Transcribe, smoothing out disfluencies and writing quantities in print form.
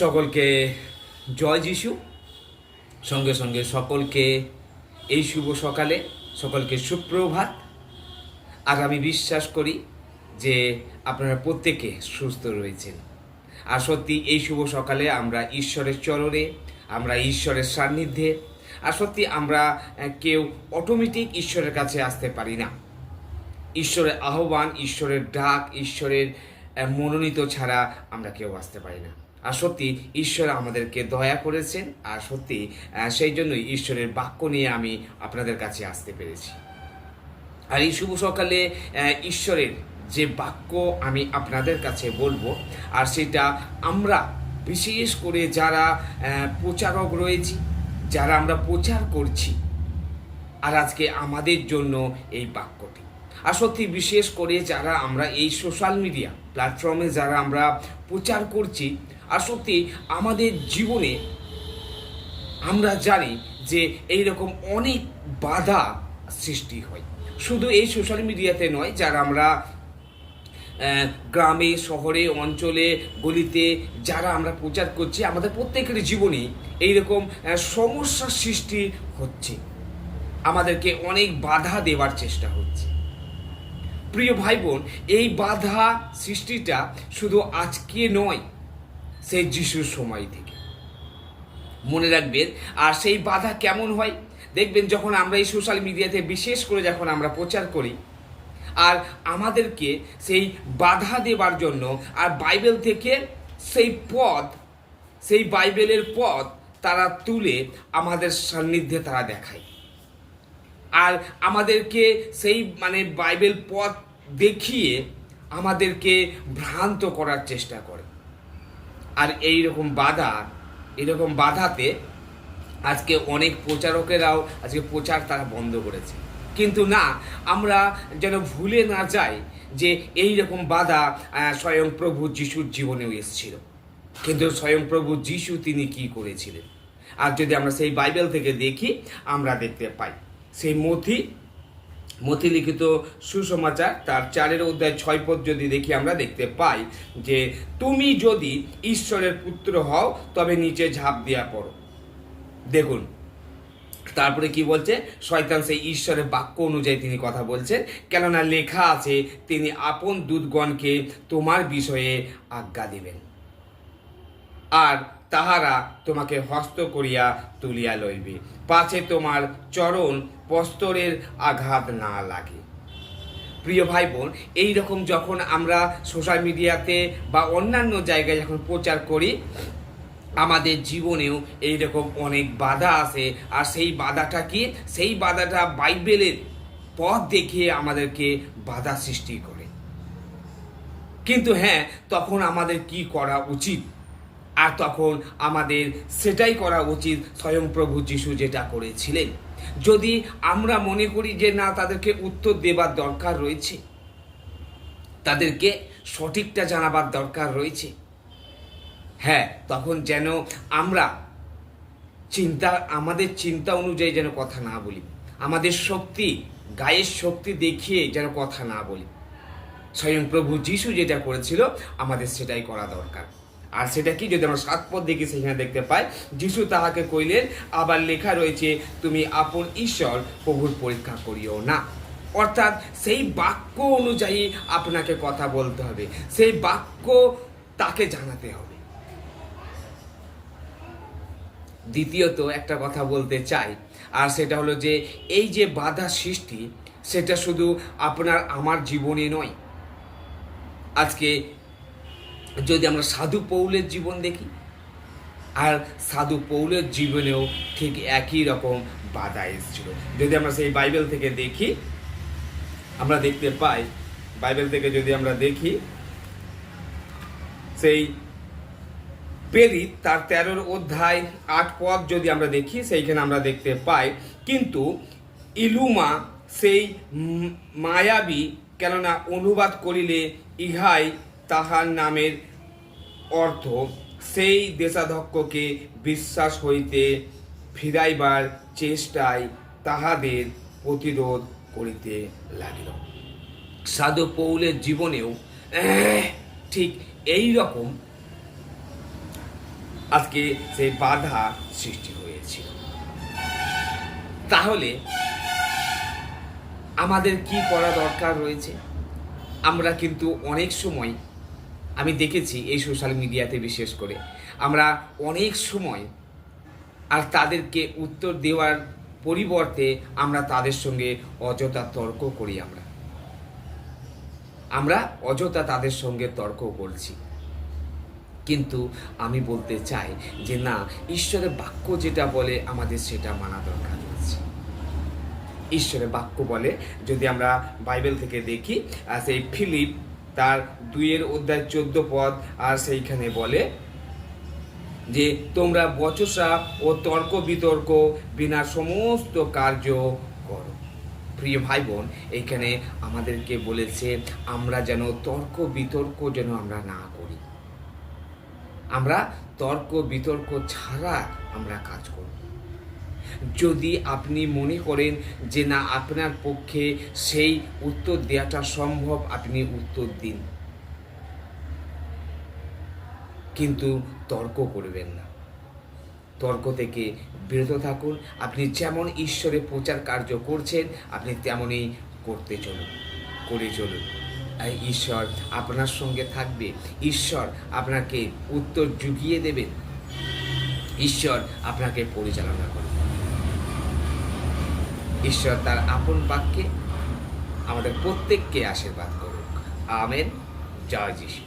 সকলকে জয় যিশু। সঙ্গে সঙ্গে সকলকে এই শুভ সকালে সকলকে সুপ্রভাত। আর আমি বিশ্বাস করি যে আপনারা প্রত্যেকে সুস্থ রয়েছেন। আর সত্যি এই শুভ সকালে আমরা ঈশ্বরের চরণে, আমরা ঈশ্বরের সান্নিধ্যে, আর সত্যি আমরা কেউ অটোমেটিক ঈশ্বরের কাছে আসতে পারি না। ঈশ্বরের আহ্বান, ঈশ্বরের ডাক, ঈশ্বরের মনোনীত ছাড়া আমরা কেউ আসতে পারি না। আর সত্যি ঈশ্বর আমাদেরকে দয়া করেছেন, আর সত্যি সেই জন্যই ঈশ্বরের বাক্য নিয়ে আমি আপনাদের কাছে আসতে পেরেছি। আর এই শুভ সকালে ঈশ্বরের যে বাক্য আমি আপনাদের কাছে বলবো, আর সেটা আমরা বিশেষ করে যারা প্রচারক রয়েছি, যারা আমরা প্রচার করছি, আর আজকে আমাদের জন্য এই বাক্যটি। আর সত্যি বিশেষ করে যারা আমরা এই সোশ্যাল মিডিয়া প্ল্যাটফর্মে যারা আমরা প্রচার করছি, আর সত্যি আমাদের জীবনে আমরা জানি যে এই রকম অনেক বাধা সৃষ্টি হয়। শুধু এই সোশ্যাল মিডিয়াতে নয়, যারা আমরা গ্রামে, শহরে, অঞ্চলে, গলিতে যারা আমরা প্রচার করছি, আমাদের প্রত্যেকের জীবনে এইরকম সমস্যার সৃষ্টি হচ্ছে। আমাদেরকে অনেক বাধা দেওয়ার চেষ্টা হচ্ছে। প্রিয় ভাই বোন, এই বাধা সৃষ্টিটা শুধু আজকে নয়, সেই যিশুর সময় থেকে। মনে রাখবেন। আর সেই বাধা কেমন হয় দেখবেন, যখন আমরা এই সোশ্যাল মিডিয়াতে বিশেষ করে যখন আমরা প্রচার করি, আর আমাদেরকে সেই বাধা দেবার জন্য আর বাইবেল থেকে সেই বাইবেলের পথ তারা তুলে আমাদের সান্নিধ্যে তারা দেখায়, আর আমাদেরকে সেই বাইবেল পথ দেখিয়ে আমাদেরকে ভ্রান্ত করার চেষ্টা করে। আর এরকম বাধাতে আজকে অনেক প্রচারকেরাও আজকে প্রচার তারা বন্ধ করেছে। কিন্তু না, আমরা যেন ভুলে না যাই যে এই রকম বাধা স্বয়ং প্রভু যিশুর জীবনেও এসেছিল। কিন্তু স্বয়ং প্রভু যিশু তিনি কি করেছিলেন, আর যদি আমরা সেই বাইবেল থেকে দেখি, আমরা দেখতে পাই সেই মথি লিখিত সুসমাচার তার 4 অধ্যায় 6 পদ যদি দেখি, আমরা দেখতে পাই যে তুমি যদি ঈশ্বরের পুত্র হও তবে নিচে ঝাঁপ দিয়া পড়ো। দেখুন তারপরে কি বলছে, শয়তান সেই ঈশ্বরের বাক্য অনুযায়ী তিনি কথা বলছেন, কেননা লেখা আছে তিনি আপন দূতগণকে তোমার বিষয়ে আজ্ঞা দিবেন, আর তাহারা তোমাকে হস্ত করিয়া তুলিয়া লইবে, পাছে তোমার চরণ প্রস্তরের আঘাত না লাগে। প্রিয় ভাই বোন, এইরকম যখন আমরা সোশ্যাল মিডিয়াতে বা অন্যান্য জায়গায় যখন প্রচার করি, আমাদের জীবনেও এইরকম অনেক বাধা আসে। আর সেই বাধাটা কি? সেই বাধাটা বাইবেলের পথ দেখিয়ে আমাদেরকে বাধা সৃষ্টি করে। কিন্তু হ্যাঁ, তখন আমাদের কি করা উচিত? আর তখন আমাদের সেটাই করা উচিত স্বয়ং প্রভু যিশু যেটা করেছিলেন। যদি আমরা মনে করি যে না, তাদেরকে উত্তর দেবার দরকার রয়েছে, তাদেরকে সঠিকটা জানাবার দরকার রয়েছে, হ্যাঁ, তখন যেন আমরা আমাদের চিন্তা অনুযায়ী যেন কথা না বলি, আমাদের গায়ের শক্তি দেখিয়ে যেন কথা না বলি। স্বয়ং প্রভু যিশু যেটা করেছিল, আমাদের সেটাই করা দরকার। আর সেটা কি? যদি আমরা 7 পদ দেখি, সেখানে দেখতে পাই যিশু তাহাকে কইলেন, আবার লেখা রয়েছে তুমি আপন ঈশ্বর প্রভুর পরীক্ষা করিও না। অর্থাৎ সেই বাক্য অনুযায়ী আপনাকে কথা বলতে হবে, সেই বাক্য তাকে জানাতে হবে। দ্বিতীয়ত একটা কথা বলতে চাই, আর সেটা হলো যে এই যে বাধা সৃষ্টি, সেটা শুধু আপনার আমার জীবনে নয়। আজকে যদি আমরা সাধু পৌলের জীবন দেখি, আর সাধু পৌলের জীবনেও ঠিক একই রকম বাধা এসেছিল। যদি আমরা সেই বাইবেল থেকে দেখি, আমরা দেখতে পাই, বাইবেল থেকে যদি আমরা দেখি সেই প্রেরিত তার 13 অধ্যায় 8 পদ যদি আমরা দেখি, সেইখানে আমরা দেখতে পাই, কিন্তু ইলুমা সেই মায়াবী, কেননা অনুবাদ করিলে ইহাই তাহার নামের অর্থ, সেই দেশাধ্যক্ষকে বিশ্বাস হইতে ফিরাইবার চেষ্টায় তাহাদের প্রতিরোধ করিতে লাগিল। সাধু পৌলের জীবনেও ঠিক এই রকম আজকে সেই বাধা সৃষ্টি হয়েছিল। তাহলে আমাদের কি করা দরকার রয়েছে? আমরা কিন্তু অনেক সময়, আমি দেখেছি এই সোশ্যাল মিডিয়াতে বিশেষ করে, আমরা অনেক সময় আর তাদেরকে উত্তর দেওয়ার পরিবর্তে আমরা তাদের সঙ্গে অযথা তর্ক করি। আমরা অযথা তাদের সঙ্গে তর্ক করছি। কিন্তু আমি বলতে চাই যে না, ঈশ্বরের বাক্য যেটা বলে আমাদের সেটা মানা দরকার রয়েছে। ঈশ্বরের বাক্য বলে, যদি আমরা বাইবেল থেকে দেখি, সেই ফিলিপ তার 2:14 আর সেইখানে বলে যে তোমরা বচসা ও তর্ক বিতর্ক বিনা সমস্ত কার্য করো। প্রিয় ভাই বোন, এইখানে আমাদেরকে বলেছে আমরা যেন তর্ক বিতর্ক যেন আমরা না করি। আমরা তর্ক বিতর্ক ছাড়া আমরা কাজ করব। যদি আপনি মনে করেন যে না আপনার পক্ষে সেই উত্তর দেওয়াটা সম্ভব, আপনি উত্তর দিন, কিন্তু তর্ক করবেন না। তর্ক থেকে বিরত থাকুন। আপনি যেমন ঈশ্বরের প্রচার কার্য করছেন, আপনি তেমনই করে চলুন। আর ঈশ্বর আপনার সঙ্গে থাকবে। ঈশ্বর আপনাকে উত্তর জুগিয়ে দেবেন। ঈশ্বর আপনাকে পরিচালনা করবে। ঈশ্বর তার আপন বাক্যে আমাদের প্রত্যেককে আশীর্বাদ করুক। আমেন। জয় যিশু।